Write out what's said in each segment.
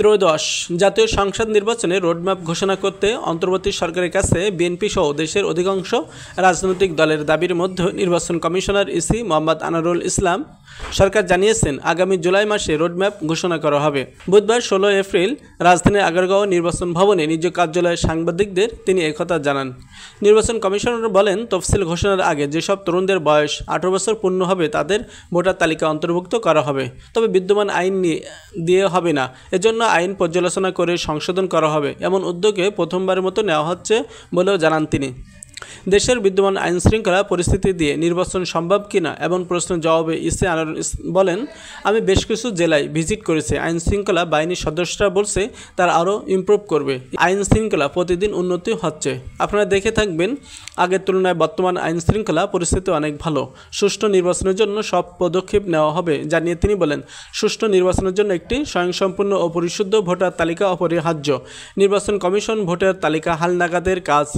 ত্রয়োদশ জাতীয় সংসদ নির্বাচনে রোডম্যাপ ঘোষণা করতে অন্তর্বর্তী সরকারের কাছে বিএনপি সহ দেশের অধিকাংশ রাজনৈতিক দলের দাবির মধ্যে নির্বাচন কমিশনার ইসি মোহাম্মদ আনোয়ারুল ইসলাম সরকার জানিয়েছেন আগামী জুলাই মাসে রোডম্যাপ ঘোষণা করা হবে। বুধবার ১৬ এপ্রিল রাজধানীর আগারগাঁও নির্বাচন ভবনে নিজ কার্যালয়ে সাংবাদিকদের তিনি একথা জানান। নির্বাচন কমিশনার বলেন, তফসিল ঘোষণার আগে যেসব তরুণদের বয়স ১৮ বছর পূর্ণ হবে তাদের ভোটার তালিকা অন্তর্ভুক্ত করা হবে, তবে বিদ্যমান আইন দিয়ে হবে না। এজন্য আইন পর্যালোচনা করে সংশোধন করা হবে, এমন উদ্যোগে প্রথমবারের মতো নেওয়া হচ্ছে বলেও জানান তিনি। দেশের বিদ্যমান আইনশৃঙ্খলা পরিস্থিতি দিয়ে নির্বাচন সম্ভব কিনা এমন প্রশ্নের জবাবে ইসি আনোয়ারুল বলেন, আমি বেশ কিছু জেলায় ভিজিট করেছি। আইনশৃঙ্খলা বাহিনীর সদস্যরা বলছে তারা আরও ইমপ্রুভ করবে। আইনশৃঙ্খলা প্রতিদিন উন্নতি হচ্ছে। আপনারা দেখে থাকবেন আগের তুলনায় বর্তমান আইনশৃঙ্খলা পরিস্থিতি অনেক ভালো। সুষ্ঠু নির্বাচনের জন্য সব পদক্ষেপ নেওয়া হবে জানিয়ে তিনি বলেন, সুষ্ঠু নির্বাচনের জন্য একটি স্বয়ংসম্পূর্ণ ও পরিশুদ্ধ ভোটার তালিকা অপরিহার্য। নির্বাচন কমিশন ভোটার তালিকা হালনাগাদের কাজ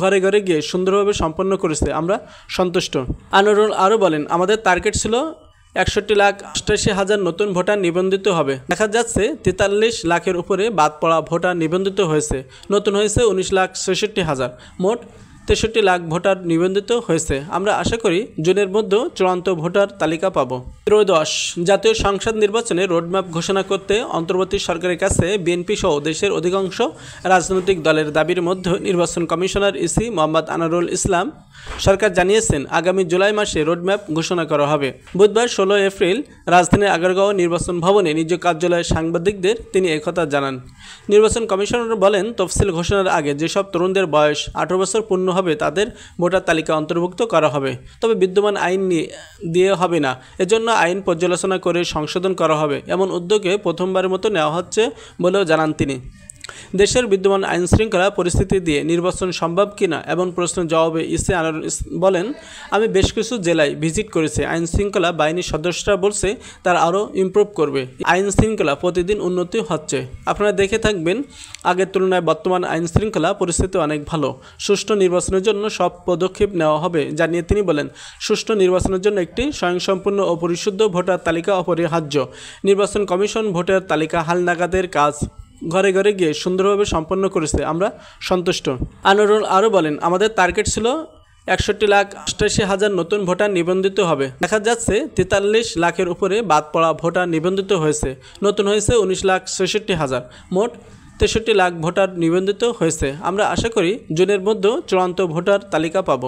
ঘরে ঘরে গিয়ে সুন্দরভাবে সম্পন্ন করেছে, আমরা সন্তুষ্ট। আনোয়ারুল আরও বলেন, আমাদের টার্গেট ছিল ৬১,৮৮,০০০ নতুন ভোটার নিবন্ধিত হবে। দেখা যাচ্ছে ৪৩ লাখের উপরে বাদ পড়া ভোটার নিবন্ধিত হয়েছে। নতুন হয়েছে ১৯,৬৬,০০০। মোট ৬৩ লাখ ভোটার নিবন্ধিত হয়েছে। আমরা আশা করি জুনের মধ্যে চূড়ান্ত ভোটার তালিকা পাব। ত্রয়োদশ জাতীয় সংসদ নির্বাচনে রোডম্যাপ ঘোষণা করতে অন্তর্বর্তী সরকারের কাছে বিএনপি সহ দেশের অধিকাংশ রাজনৈতিক দলের দাবির মধ্যে নির্বাচন কমিশনার ইসি মোহাম্মদ আনোয়ারুল ইসলাম সরকার জানিয়েছেন আগামী জুলাই মাসে রোডম্যাপ ঘোষণা করা হবে। বুধবার ১৬ এপ্রিল রাজধানীর আগারগাঁও নির্বাচন ভবনে নিজ কার্যালয়ে সাংবাদিকদের তিনি একথা জানান। নির্বাচন কমিশনার বলেন, তফসিল ঘোষণার আগে যেসব তরুণদের বয়স ১৮ বছর পূর্ণ হবে তাদের ভোটার তালিকা অন্তর্ভুক্ত করা হবে, তবে বিদ্যমান আইন দিয়ে হবে না। এজন্য আইন পর্যালোচনা করে সংশোধন করা হবে, এমন উদ্যোগে প্রথমবারের মতো নেওয়া হচ্ছে বলেও জানান তিনি। দেশের বিদ্যমান আইনশৃঙ্খলা পরিস্থিতি দিয়ে নির্বাচন সম্ভব কিনা এমন প্রশ্নের জবাবে ইসি আনোয়ারুল বলেন, আমি বেশ কিছু জেলায় ভিজিট করেছি। আইনশৃঙ্খলা বাহিনীর সদস্যরা বলছে তারা আরও ইমপ্রুভ করবে। আইনশৃঙ্খলা প্রতিদিন উন্নতি হচ্ছে। আপনারা দেখে থাকবেন আগের তুলনায় বর্তমান আইনশৃঙ্খলা পরিস্থিতি অনেক ভালো। সুষ্ঠু নির্বাচনের জন্য সব পদক্ষেপ নেওয়া হবে জানিয়ে তিনি বলেন, সুষ্ঠু নির্বাচনের জন্য একটি স্বয়ংসম্পূর্ণ ও পরিশুদ্ধ ভোটার তালিকা অপরিহার্য। নির্বাচন কমিশন ভোটার তালিকা হালনাগাদের কাজ ঘরে ঘরে গিয়ে সুন্দরভাবে সম্পন্ন করেছে, আমরা সন্তুষ্ট। আনোয়ারুল আরও বলেন, আমাদের টার্গেট ছিল ৬১,৮৮,০০০ নতুন ভোটার নিবন্ধিত হবে। দেখা যাচ্ছে ৪৩ লাখের উপরে বাদ পড়া ভোটার নিবন্ধিত হয়েছে। নতুন হয়েছে ১৯,৬৬,০০০। মোট ৬৩ লাখ ভোটার নিবন্ধিত হয়েছে। আমরা আশা করি জুনের মধ্যে চূড়ান্ত ভোটার তালিকা পাব।